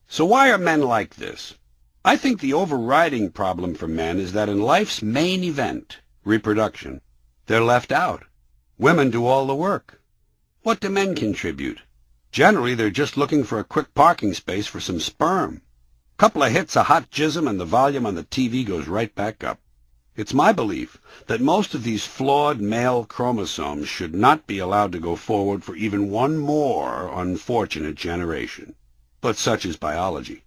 So why are men like this? I think the overriding problem for men is that in life's main event, reproduction, they're left out. Women do all the work. What do men contribute? Generally, they're just looking for a quick parking space for some sperm. Couple of hits of hot jism and the volume on the TV goes right back up. It's my belief that most of these flawed male chromosomes should not be allowed to go forward for even one more unfortunate generation. But such is biology.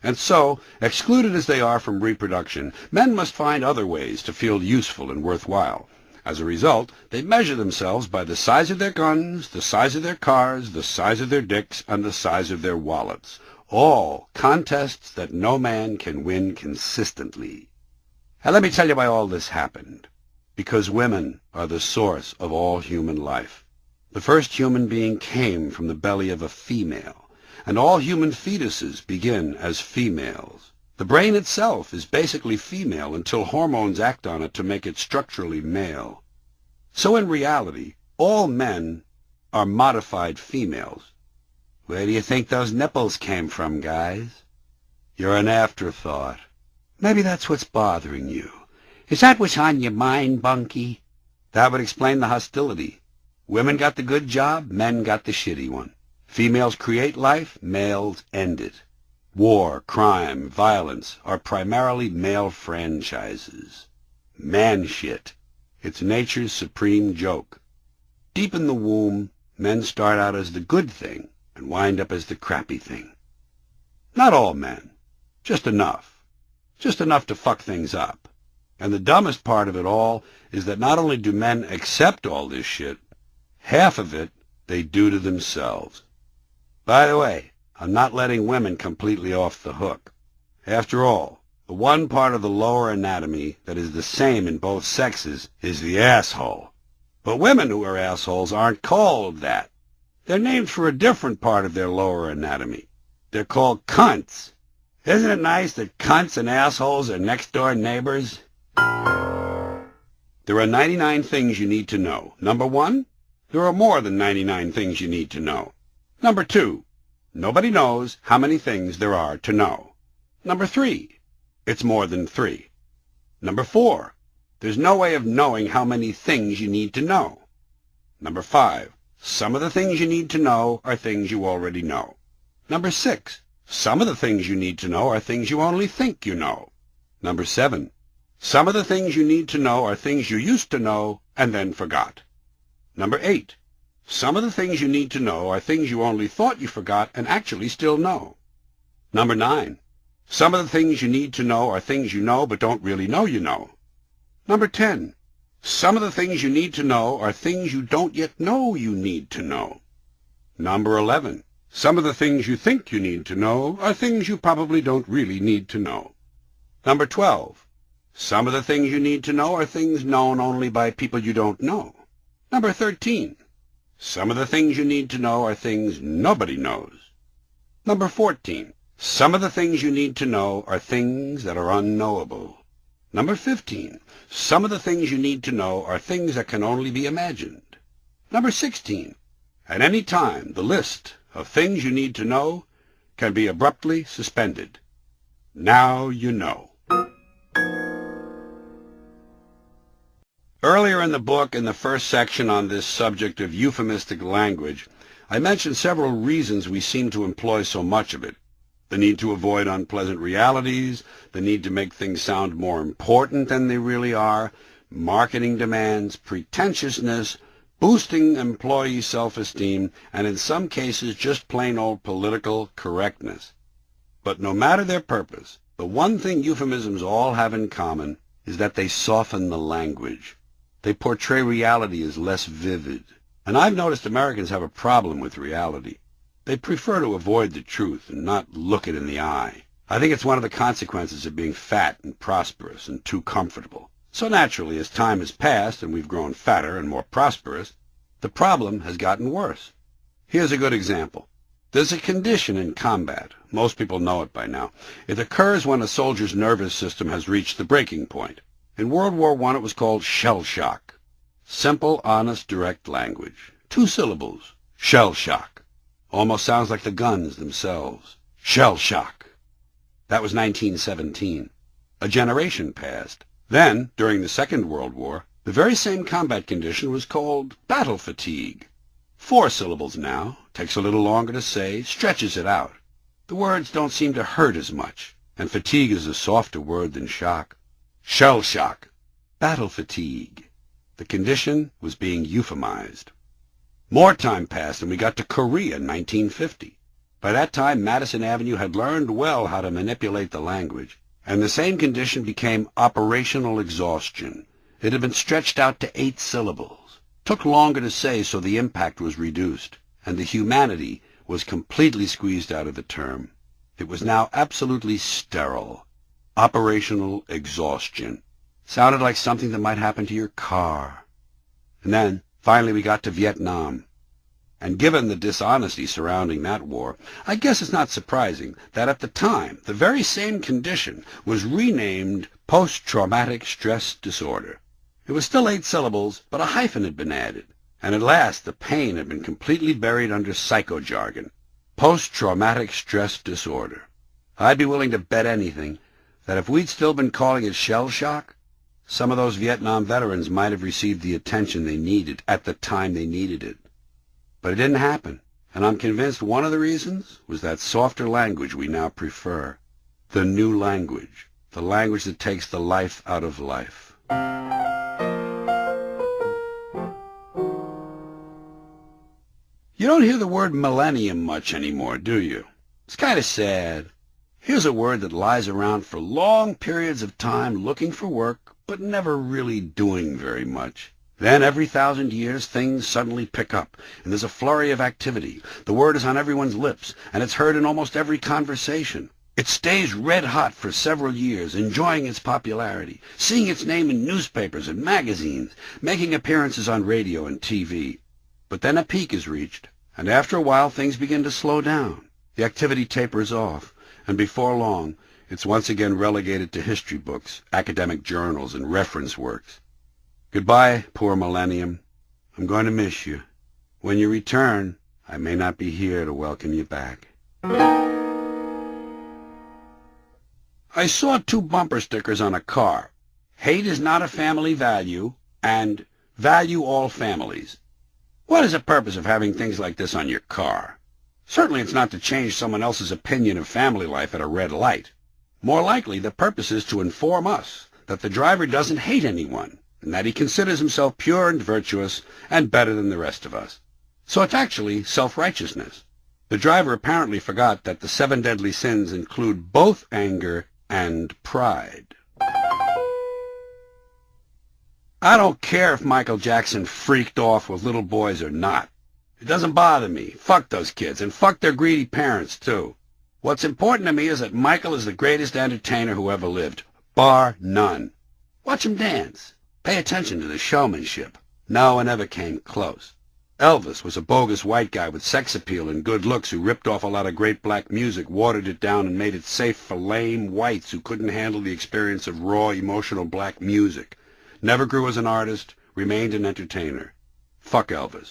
And so, excluded as they are from reproduction, men must find other ways to feel useful and worthwhile. As a result, they measure themselves by the size of their guns, the size of their cars, the size of their dicks, and the size of their wallets. All contests that no man can win consistently. And let me tell you why all this happened. Because women are the source of all human life. The first human being came from the belly of a female, and all human fetuses begin as females. The brain itself is basically female until hormones act on it to make it structurally male. So in reality, all men are modified females. Where do you think those nipples came from, guys? You're an afterthought. Maybe that's what's bothering you. Is that what's on your mind, Bunky? That would explain the hostility. Women got the good job, men got the shitty one. Females create life, males end it. War, crime, violence are primarily male franchises. Man shit. It's nature's supreme joke. Deep in the womb, men start out as the good thing and wind up as the crappy thing. Not all men. Just enough. Just enough to fuck things up. And the dumbest part of it all is that not only do men accept all this shit, half of it they do to themselves. By the way, I'm not letting women completely off the hook. After all, the one part of the lower anatomy that is the same in both sexes is the asshole. But women who are assholes aren't called that. They're named for a different part of their lower anatomy. They're called cunts. Isn't it nice that cunts and assholes are next-door neighbors? There are 99 things you need to know. Number 1, there are more than 99 things you need to know. Number 2, nobody knows how many things there are to know. Number 3, it's more than 3. Number 4, there's no way of knowing how many things you need to know. Number 5, some of the things you need to know are things you already know. Number 6, some of the things you need to know are things you only think you know. Number 7, some of the things you need to know are things you used to know and then forgot. Number 8, some of the things you need to know are things you only thought you forgot and actually still know. Number 9, some of the things you need to know are things you know but don't really know you know. Number 10, some of the things you need to know are things you don't yet know you need to know. Number 11, some of the things you think you need to know are things you probably don't really need to know. Number 12, some of the things you need to know are things known only by people you don't know. Number 13, some of the things you need to know are things nobody knows. Number 14, some of the things you need to know are things that are unknowable. Number 15, some of the things you need to know are things that can only be imagined. Number 16, at any time, the list of things you need to know can be abruptly suspended. Now you know. Earlier in the book, in the first section on this subject of euphemistic language, I mentioned several reasons we seem to employ so much of it. The need to avoid unpleasant realities, the need to make things sound more important than they really are, marketing demands, pretentiousness, boosting employee self-esteem, and in some cases just plain old political correctness. But no matter their purpose, the one thing euphemisms all have in common is that they soften the language. They portray reality as less vivid. And I've noticed Americans have a problem with reality. They prefer to avoid the truth and not look it in the eye. I think it's one of the consequences of being fat and prosperous and too comfortable. So naturally, as time has passed and we've grown fatter and more prosperous, the problem has gotten worse. Here's a good example. There's a condition in combat. Most people know it by now. It occurs when a soldier's nervous system has reached the breaking point. In World War I, it was called shell shock. Simple, honest, direct language. 2 syllables. Shell shock. Almost sounds like the guns themselves. Shell shock. That was 1917. A generation passed. Then, during the Second World War, the very same combat condition was called battle fatigue. 4 syllables now, takes a little longer to say, stretches it out. The words don't seem to hurt as much, and fatigue is a softer word than shock. Shell shock. Battle fatigue. The condition was being euphemized. More time passed and we got to Korea in 1950. By that time, Madison Avenue had learned well how to manipulate the language, and the same condition became operational exhaustion. It had been stretched out to 8 syllables. Took longer to say, so the impact was reduced, and the humanity was completely squeezed out of the term. It was now absolutely sterile. Operational exhaustion. Sounded like something that might happen to your car. And then, finally, we got to Vietnam. And given the dishonesty surrounding that war, I guess it's not surprising that at the time, the very same condition was renamed post-traumatic stress disorder. It was still 8 syllables, but a hyphen had been added, and at last the pain had been completely buried under psycho-jargon. Post-traumatic stress disorder. I'd be willing to bet anything that if we'd still been calling it shell shock, some of those Vietnam veterans might have received the attention they needed at the time they needed it. But it didn't happen, and I'm convinced one of the reasons was that softer language we now prefer. The new language. The language that takes the life out of life. You don't hear the word millennium much anymore, do you? It's kind of sad. Here's a word that lies around for long periods of time looking for work, but never really doing very much. Then every 1,000 years things suddenly pick up, and there's a flurry of activity. The word is on everyone's lips, and it's heard in almost every conversation. It stays red hot for several years, enjoying its popularity, seeing its name in newspapers and magazines, making appearances on radio and TV. But then a peak is reached, and after a while things begin to slow down. The activity tapers off, and before long it's once again relegated to history books, academic journals, and reference works. Goodbye, poor millennium. I'm going to miss you. When you return, I may not be here to welcome you back. I saw 2 bumper stickers on a car. Hate is not a family value, and value all families. What is the purpose of having things like this on your car? Certainly it's not to change someone else's opinion of family life at a red light. More likely the purpose is to inform us that the driver doesn't hate anyone, and that he considers himself pure and virtuous and better than the rest of us. So it's actually self-righteousness. The driver apparently forgot that the 7 deadly sins include both anger and pride. I don't care if Michael Jackson freaked off with little boys or not. It doesn't bother me. Fuck those kids, and fuck their greedy parents, too. What's important to me is that Michael is the greatest entertainer who ever lived, bar none. Watch him dance. Pay attention to the showmanship. No one ever came close. Elvis was a bogus white guy with sex appeal and good looks who ripped off a lot of great black music, watered it down, and made it safe for lame whites who couldn't handle the experience of raw, emotional black music. Never grew as an artist, remained an entertainer. Fuck Elvis.